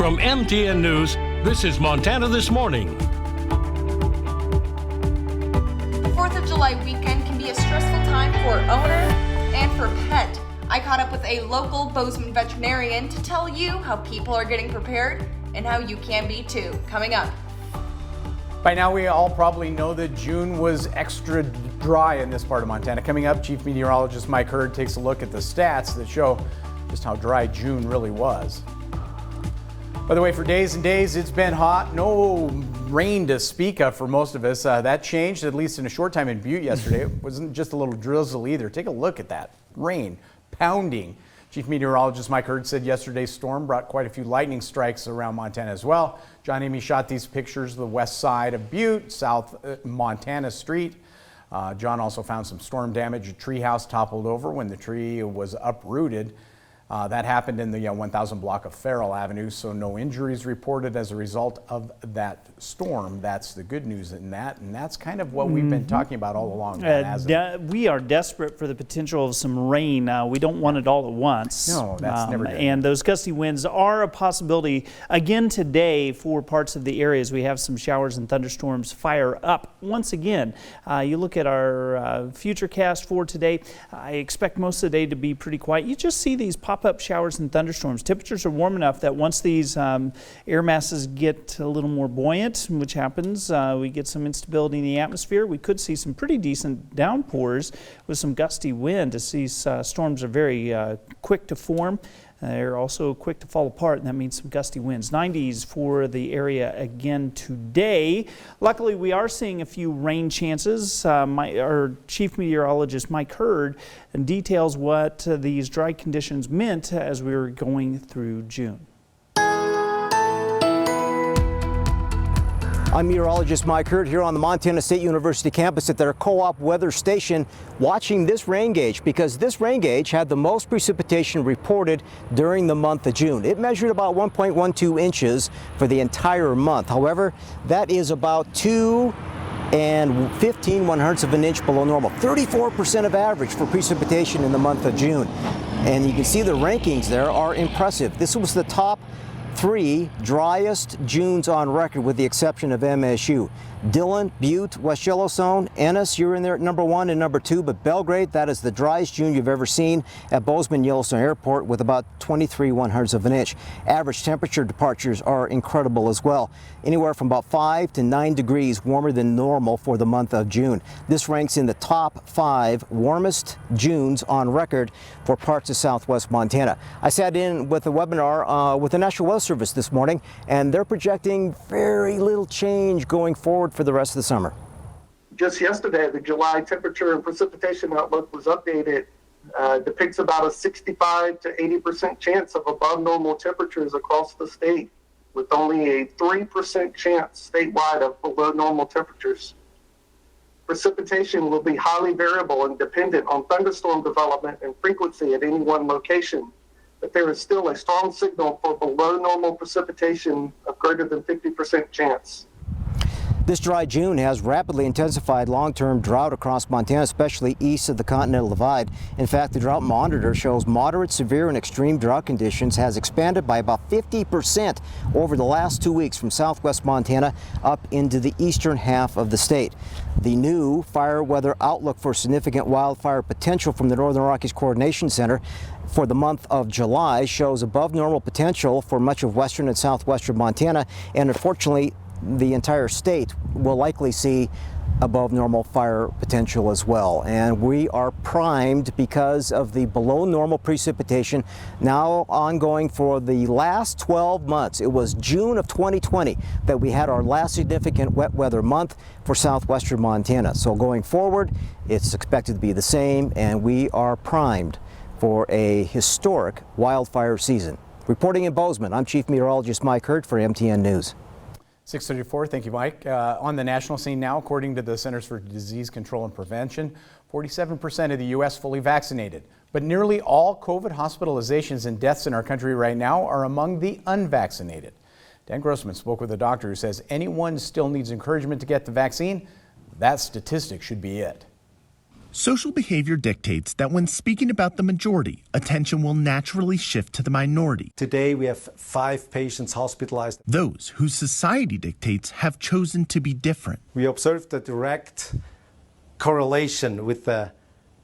From MTN News, this is Montana This Morning. The 4th of July weekend can be a stressful time for owner and for pet. I caught up with a local Bozeman veterinarian to tell you how people are getting prepared and how you can be too. Coming up. By now we all probably know that June was extra dry in this part of Montana. Coming up, Chief Meteorologist Mike Hurd takes a look at the stats that show just how dry June really was. By the way, for days and days, it's been hot. No rain to speak of for most of us. That changed, at least in a short time in Butte yesterday. It wasn't just a little drizzle either. Take a look at that. Rain pounding. Chief Meteorologist Mike Hurd said yesterday's storm brought quite a few lightning strikes around Montana as well. John Amy shot these pictures of the west side of Butte, South Montana Street. John also found some storm damage. A tree house toppled over when the tree was uprooted. That happened in the 1000 block of Farrell Avenue, so no injuries reported as a result of that storm. That's the good news in that, and that's kind of what we've been talking about all along. We are desperate for the potential of some rain. We don't want it all at once. No, that's never good. And those gusty winds are a possibility again today for parts of the areas. We have some showers and thunderstorms fire up once again. You look at our future cast for today, I expect most of the day to be pretty quiet. You just see these pop-up showers and thunderstorms. Temperatures are warm enough that once these air masses get a little more buoyant, which happens, we get some instability in the atmosphere. We could see some pretty decent downpours with some gusty wind. These storms are very quick to form. They're also quick to fall apart, and that means some gusty winds. 90s for the area again today. Luckily, we are seeing a few rain chances. Our Chief Meteorologist Mike Hurd details what these dry conditions meant as we were going through June. I'm meteorologist Mike Hurd here on the Montana State University campus at their co-op weather station watching this rain gauge because this rain gauge had the most precipitation reported during the month of June. It measured about 1.12 inches for the entire month. However, that is about 2 15/100ths of an inch below normal. 34% of average for precipitation in the month of June. And you can see the rankings there are impressive. This was the top 3 driest Junes on record with the exception of MSU. Dillon, Butte, West Yellowstone, Ennis, you're in there at number 1 and number 2, but Belgrade, that is the driest June you've ever seen at Bozeman Yellowstone Airport with about 23/100ths of an inch. Average temperature departures are incredible as well. Anywhere from about 5 to 9 degrees warmer than normal for the month of June. This ranks in the top 5 warmest Junes on record for parts of southwest Montana. I sat in with a webinar with the National Weather Service this morning, and they're projecting very little change going forward for the rest of the summer. Just yesterday, the July temperature and precipitation outlook was updated. Depicts about a 65 to 80% chance of above normal temperatures across the state, with only a 3% chance statewide of below normal temperatures. Precipitation will be highly variable and dependent on thunderstorm development and frequency at any one location, but there is still a strong signal for below normal precipitation of greater than 50% chance. This dry June has rapidly intensified long-term drought across Montana, especially east of the Continental Divide. In fact, the drought monitor shows moderate, severe, and extreme drought conditions has expanded by about 50% over the last 2 weeks from southwest Montana up into the eastern half of the state. The new fire weather outlook for significant wildfire potential from the Northern Rockies Coordination Center for the month of July shows above normal potential for much of western and southwestern Montana, and unfortunately, the entire state will likely see above normal fire potential as well. And we are primed because of the below normal precipitation now ongoing for the last 12 months. It was June of 2020 that we had our last significant wet weather month for southwestern Montana. So going forward, it's expected to be the same, and we are primed for a historic wildfire season. Reporting in Bozeman, I'm Chief Meteorologist Mike Hurd for MTN News. 6:34, thank you, Mike. On the national scene now, according to the Centers for Disease Control and Prevention, 47% of the U.S. fully vaccinated. But nearly all COVID hospitalizations and deaths in our country right now are among the unvaccinated. Dan Grossman spoke with a doctor who says anyone still needs encouragement to get the vaccine. That statistic should be it. Social behavior dictates that when speaking about the majority, attention will naturally shift to the minority. Today we have 5 patients hospitalized. Those whose society dictates have chosen to be different. We observed a direct correlation with the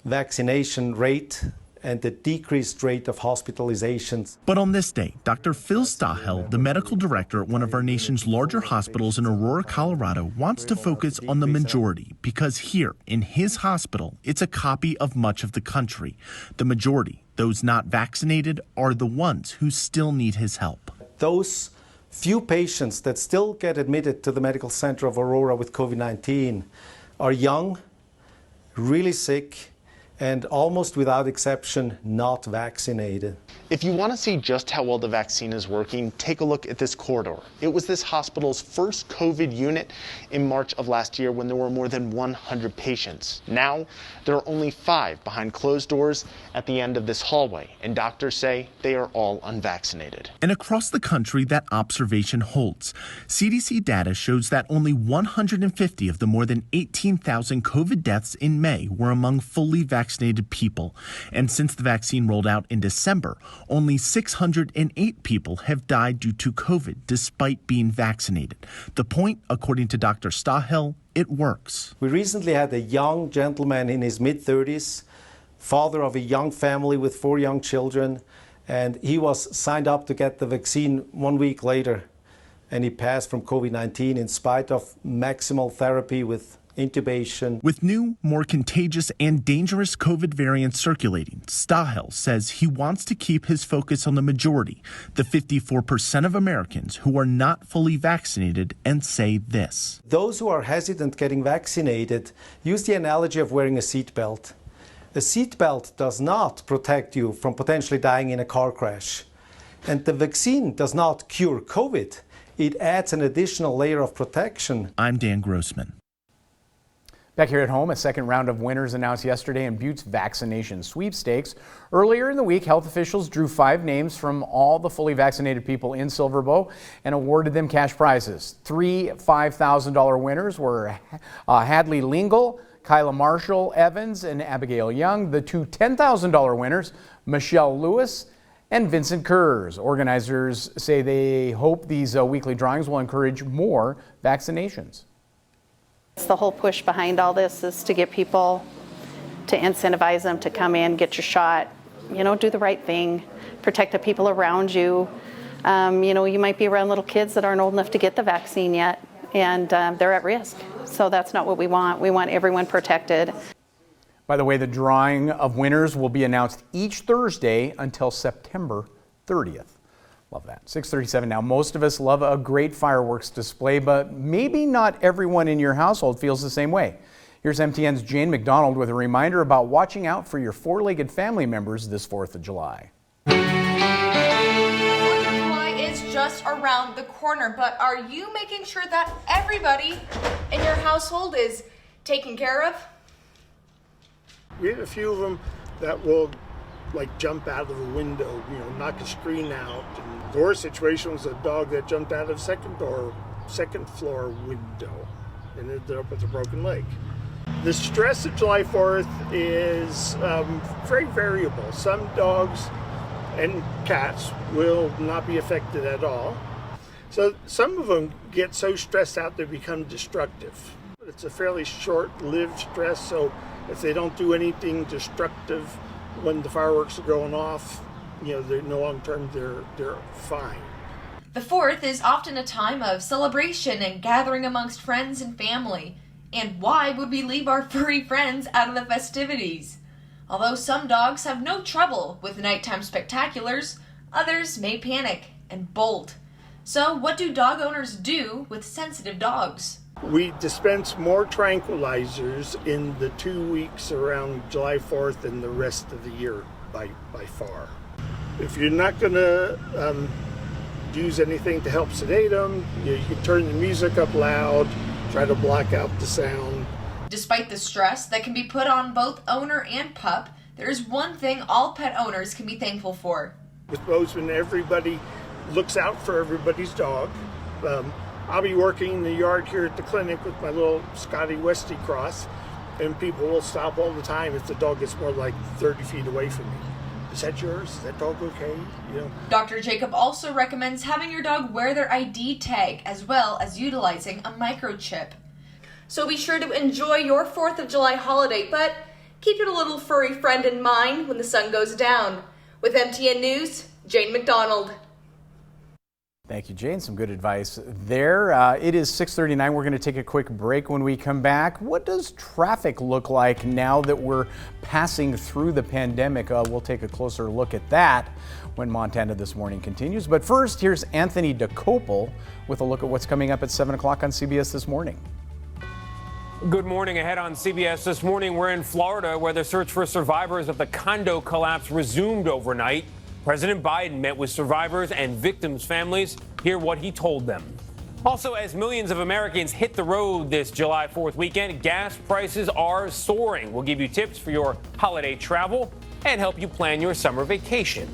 vaccination rate and the decreased rate of hospitalizations. But on this day, Dr. Phil Stahel, the medical director at one of our nation's larger hospitals in Aurora, Colorado, wants to focus on the majority because here in his hospital, it's a copy of much of the country. The majority, those not vaccinated, are the ones who still need his help. Those few patients that still get admitted to the medical center of Aurora with COVID-19 are young, really sick, and almost without exception, not vaccinated. If you want to see just how well the vaccine is working, take a look at this corridor. It was this hospital's first COVID unit in March of last year when there were more than 100 patients. Now, there are only 5 behind closed doors at the end of this hallway, and doctors say they are all unvaccinated. And across the country, that observation holds. CDC data shows that only 150 of the more than 18,000 COVID deaths in May were among fully vaccinated people. And since the vaccine rolled out in December, only 608 people have died due to COVID despite being vaccinated. The point, according to Dr. Stahel, it works. We recently had a young gentleman in his mid-30s, father of a young family with 4 young children, and he was signed up to get the vaccine 1 week later, and he passed from COVID-19 in spite of maximal therapy with intubation. With new, more contagious and dangerous COVID variants circulating, Stahel says he wants to keep his focus on the majority, the 54% of Americans who are not fully vaccinated, and say this. Those who are hesitant getting vaccinated use the analogy of wearing a seatbelt. A seatbelt does not protect you from potentially dying in a car crash. And the vaccine does not cure COVID. It adds an additional layer of protection. I'm Dan Grossman. Back here at home, a second round of winners announced yesterday in Butte's vaccination sweepstakes. Earlier in the week, health officials drew 5 names from all the fully vaccinated people in Silver Bow and awarded them cash prizes. 3 $5,000 winners were Hadley Lingle, Kyla Marshall Evans, and Abigail Young. The 2 $10,000 winners, Michelle Lewis and Vincent Kurz. Organizers say they hope these weekly drawings will encourage more vaccinations. The whole push behind all this is to get people, to incentivize them to come in, get your shot, do the right thing, protect the people around you. You might be around little kids that aren't old enough to get the vaccine yet, and they're at risk. So that's not what we want. We want everyone protected. By the way, the drawing of winners will be announced each Thursday until September 30th. Love that. 6:37 now. Most of us love a great fireworks display, but maybe not everyone in your household feels the same way. Here's MTN's Jane McDonald with a reminder about watching out for your 4-legged family members this 4th of July. 4th of July is just around the corner, but are you making sure that everybody in your household is taken care of? We have a few of them that will jump out of the window, knock a screen out. And the worst situation was a dog that jumped out of second floor window and ended up with a broken leg. The stress of July 4th is very variable. Some dogs and cats will not be affected at all. So some of them get so stressed out they become destructive. It's a fairly short-lived stress, so if they don't do anything destructive when the fireworks are going off, they're no long term, they're fine. The 4th is often a time of celebration and gathering amongst friends and family. And why would we leave our furry friends out of the festivities? Although some dogs have no trouble with nighttime spectaculars, others may panic and bolt. So what do dog owners do with sensitive dogs? We dispense more tranquilizers in the 2 weeks around July 4th than the rest of the year by far. If you're not going to use anything to help sedate them, you can turn the music up loud, try to block out the sound. Despite the stress that can be put on both owner and pup, there is one thing all pet owners can be thankful for. With Bozeman, everybody looks out for everybody's dog. I'll be working in the yard here at the clinic with my little Scotty Westie cross, and people will stop all the time if the dog gets more like 30 feet away from me. Is that yours? Is that dog okay? You know. Dr. Jacob also recommends having your dog wear their ID tag as well as utilizing a microchip. So be sure to enjoy your 4th of July holiday, but keep your little furry friend in mind when the sun goes down. With MTN News, Jane McDonald. Thank you, Jane. Some good advice there. It is 6:39. We're going to take a quick break. When we come back, what does traffic look like now that we're passing through the pandemic? We'll take a closer look at that when Montana This Morning continues. But first, here's Anthony DeCopel with a look at what's coming up at 7 o'clock on CBS This Morning. Good morning. Ahead on CBS This Morning, we're in Florida, where the search for survivors of the condo collapse resumed overnight. President Biden met with survivors and victims' families. Hear what he told them. Also, as millions of Americans hit the road this July 4th weekend, gas prices are soaring. We'll give you tips for your holiday travel and help you plan your summer vacation.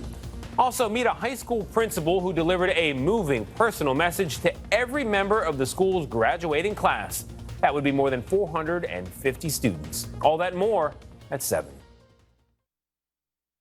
Also, meet a high school principal who delivered a moving personal message to every member of the school's graduating class. That would be more than 450 students. All that and more at 7.